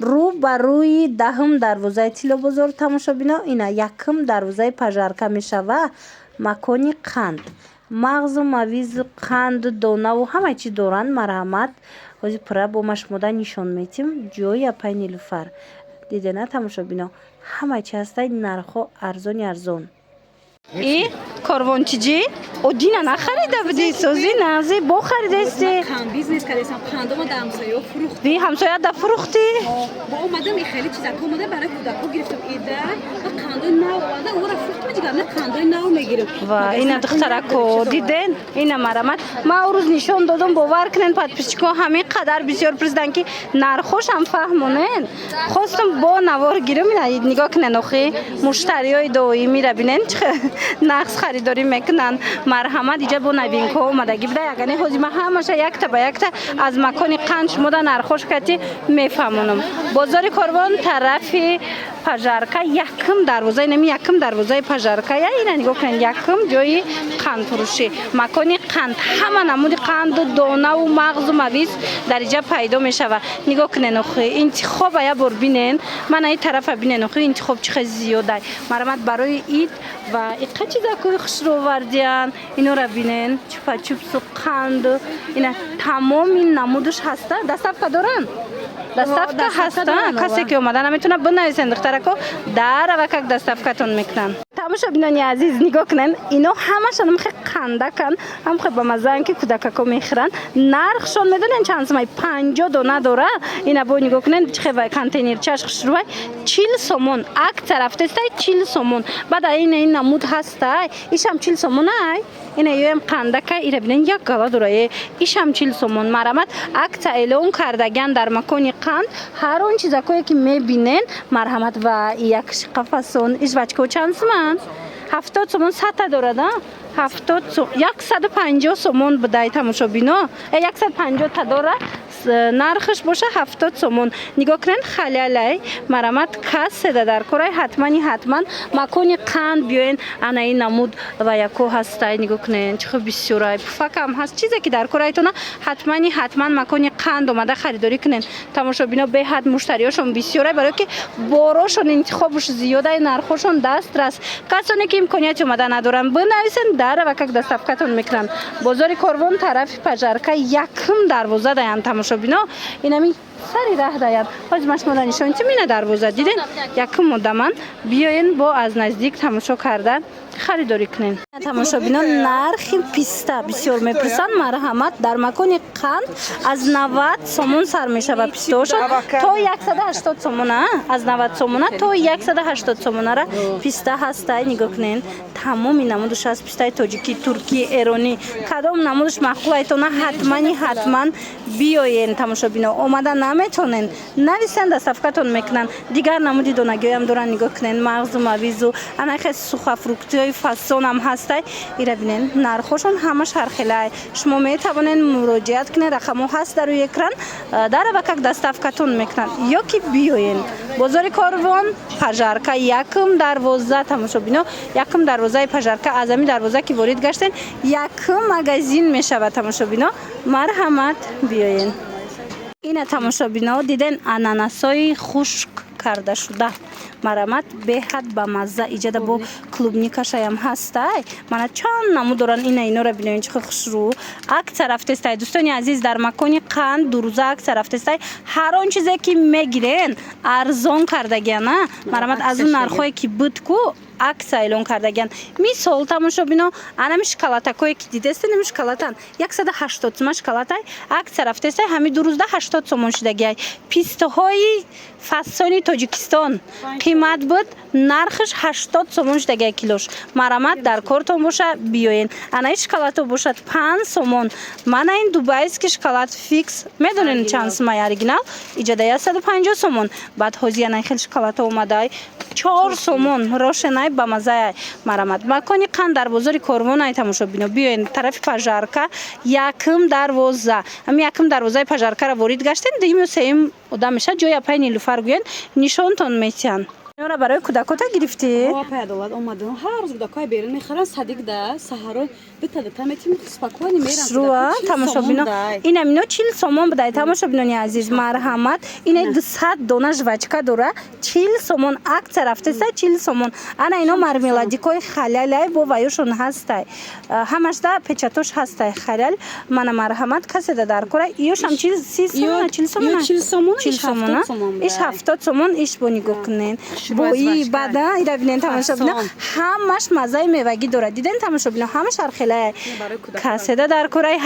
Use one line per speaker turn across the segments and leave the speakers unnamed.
رو бар рӯи даҳум дарвозаи Тиллобозор тамошобино ина якум дарвозаи пажарка мешава. Макони қанд, мағзу мавизу қанду донаву ҳама чӣ доранд. марҳамат ҳозир пурра бо машмода нишон метим ҷои апай нилуфар дидена тамошобино ҳама чӣ ҳастай нархҳо арзони арзон. И корвончиҷи одина нахарида будӣ сӯзи нази бо харидасти
бизнес кардем қандома дар ҳамсоё фурӯхт.
Ви ҳамсоя да фурӯхтӣ?
Бо омадам и хеле чизако омада барои кӯдако гирифтам ида ва қандои нав омада ора фурӯхтам ҷигар на қандои нав мегирем.
Ва ина духтарако диден ина марамат ман ӯ рӯз нишон додам бовар кунен подписчикҳо ҳамин қадар бисёр пурсидан ки нархҳошам фаҳмонен. Хостам бо навор гирем ина нигоҳ кунен охи муштариёи доимира бинен нақс харидорӣ мекунанд. марҳамат иҷа бо новинкаҳо омадагӣ буда ягане ҳозир ман ҳамаша якта ба якта аз макони қанд шумода нархҳош кати мефаҳмонам. бозори Корвон тарафи пажарка якум дарвоза инами якум дарвозаи пажарка я ина нигоҳ кунед якум ҷои қандфурӯшӣ макони қанд ҳама намуди қанду донаву мағзу мавиз дар иҷа пайдо мешавад. нигоҳ кунен охи интихоба я бор бинен мана ин тарафа бинен охи интихоб чӣ хел зиёдай. марҳамат барои ид ва иққа чизакои хушровардиян инора бинен чупачупсу қанду ина тамоми намудуш ҳаста. доставка доранд? доставка ҳастан. касе ки омада наметуна бинависен духтарако дарава как доставкатон мекунанд. тамошобинони азиз нигоҳ кунен ино ҳамашон мехе қандакан ҳамхе ба мазаан ки кӯдакако мехӯранд. нархшон медонен чанд сомай 50 дона дора. ина бо нигоҳ кунен чихе контейнерчаш хушрувай 40 сомон акция рафтестай 40 сомон баъда ина ин намуд ҳастай ишам 40 сомон ай ина ёем қандака ира бинен як гала дора ишам 40 сомон. марҳамат акция эълон кардаган дар макони қанд ҳар он чизакое ки мебинен марҳамат ва як шиқафасон ишвачко чанд соман 70 сомон 100 дорад 70 сомон 150 сомон будай тамошобино 150 та дора нархш боша 70 сомон. нигоҳ кунен халялай марҳамат касседа дар корай ҳатман макони қанд биёен ана ин намуд ва яко ҳастай. нигоҳ кунен чихо бисёрай пуфакам ҳаст чизе ки дар корайтона ҳатман макони қанд омада харидорӣ кунен. тамошобино беҳад муштариёшон бисёрай барое ки борошон интихобуш зиёдай нархҳошон дастрас. касоне ки имконияти омада надоранд бинависен дарава как доставкатон мекунанд. бозори Корвон тарафи пажарка якум дарвоза даянд тамошобино инами сари раҳ даянд. ҳозир машмода нишонитим ина дарвоза диден якум модаман биёен бо аз наздик тамошо карда харидорӣ кунен. тамошобино нархи писта бисёр мепурсанд. марҳамат дар макони қанд аз 90 сомон сар мешава пистаошон то 180 сомона аз 90 сомона то 180 сомонара писта ҳастай. нигоҳ кунен тамоми намудуш аз пистаи тоҷикӣ туркӣ эронӣ кадом намудуш маъқулайтона ҳатман биёен тамошобино омада наметонен нависен доставкатон мекунанд. дигар намуди донагиҳоям доранд. нигоҳ кунен мағзу мавизу анахе сухафруктиҳои фасонам ҳастай ира бинен нархҳошон ҳамаш ҳархелай. шумо метавонед муроҷиат кунед рақамҳо ҳаст дар рӯи экран дарава как доставкатон мекунанд ё ки биёен. бозори Корвон пажарка якум дарвоза тамошобино якум дарвозаи пажарка аз ҳамин дарвоза ки ворид гаштен якум магазин мешавад тамошобино. марҳамат биёен. ина тамошобино диден ананасои хушк карда шуда марҳамат беҳад ба мазза иҷада бо клубникашаям ҳастай. мана чанд намуд доранд ина инора бинёен чихо хушрӯ акция рафтестай. дӯстони азиз дар макони қанд дурӯза акция рафтестай ҳар он чизе ки мегирен арзон кардагиана марҳамат аз он нархҳое ки буд ку акция эълон кардагиан. мисол тамошобино анами шоколадакое ки дидестен ин шоколадан 180 сомон шоколадай акция рафтестай ҳами ду рӯзда 80 сомон шудагиай. пистаҳои фасони тоҷикистон қимат буд нархш 80 сомон шудагиай килош. марҳамат дар кортон боша биёен. ана ин шоколадо бошад 5 сомон. мана ин дубайский шоколад фикс медонен чанд сомай оригинал иҷада 150 сомон. баъд ҳозир ана хел шоколадо омадай 4 сомон рошенай ба мазаяй. марҳамат макони қанд дар бозори Корвон ай тамошобино биёен тарафи пажарка якум дарвоза ҳами якум дарвозаи пажаркара ворид гаштен дуюм ё сеюм одам меша ҷои апай нилуфар гӯен нишонтон метиҳанд. اینها را برای کودکات گرفتی؟
پای دولت اومدن هر روز کودکای بیرون میخرن صدیق ده سحر دتا میتیم سپاکوانی میرن
شروع تماشا بینا این امینو 40 سومون بدای تماشا بینونی عزیز مرحمت این 200 دانه جوچکا دوره 40 سومون اکت رفته است 40 سومون انا اینو مرملادیکای خلالای با وایشون هستای همش ده پچاتوش هستای خلال من مرحمت کسی در کره ایوش هم 40 سومون 40 سومون
40 سومون
40 سومون ایش 70 سومون ایش بونی گکنن بوی بعدا ایرا بینن تماشا بینا همش مزای میوگی دوره دیدن تماشا بینا همش ارخلای کسی در کره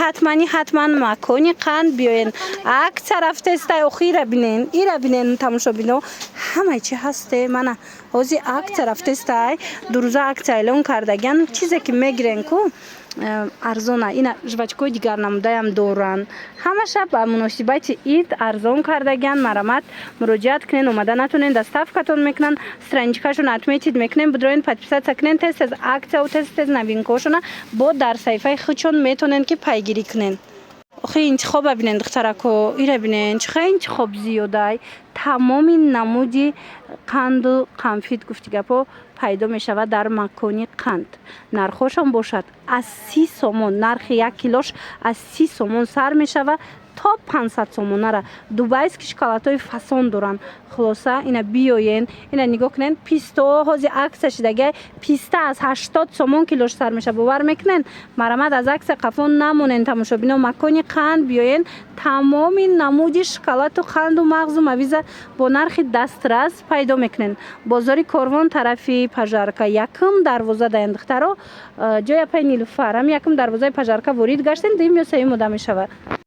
حتما مکانی قند بیاین اکت رفته است اخیرا بینن ایرا بینن تماشا بینا همه چی هسته من اوزی اکت رفته است دو روزه اکت اعلام کردگن چیزی که میگیرن کو ارزونه این جوچکای دیگر نموده هم دورن همه شب به مناسبت عید ارزان کردگن مرامت مراجعت کنین اومده نتونین دستاف کتون میکنن سرنجکاشون اتمیتید میکنین بدروین پتپیسات سکنین تست از اکت و تست از نوینکاشون با در صفحه خودشون میتونین که پیگیری کنین خیلی انتخاب ببینن دخترکو ایره بینن خیلی انتخاب زیاده تمام نمودی قند و قنفید گفتی گپا پیدا می شود در مکانی قند نرخش هم باشد از 30 سومون نرخ 1 کیلوش از 30 سومون سر می شود تا 500 سومونه را دوبایست که شکلاتای فسان دارن خلاصه اینا بیاین اینا نگاه کنین پیستا هازی عکسش دیگه پیستا از 80 سومون کیلوش سر میشه باور میکنین مرامت از عکس قفون نمونین تماشا بینا مکانی قند بیاین تمام نمودی شکلات و قند و مغز و مویز با نرخ دسترس پیدا میکنین بازار کاروان طرفی پژارکا یکم دروازه دندخترا جای پای نیلوفر هم یکم دروازه پژارکا ورید گشتین دیم یا سه مدام میشود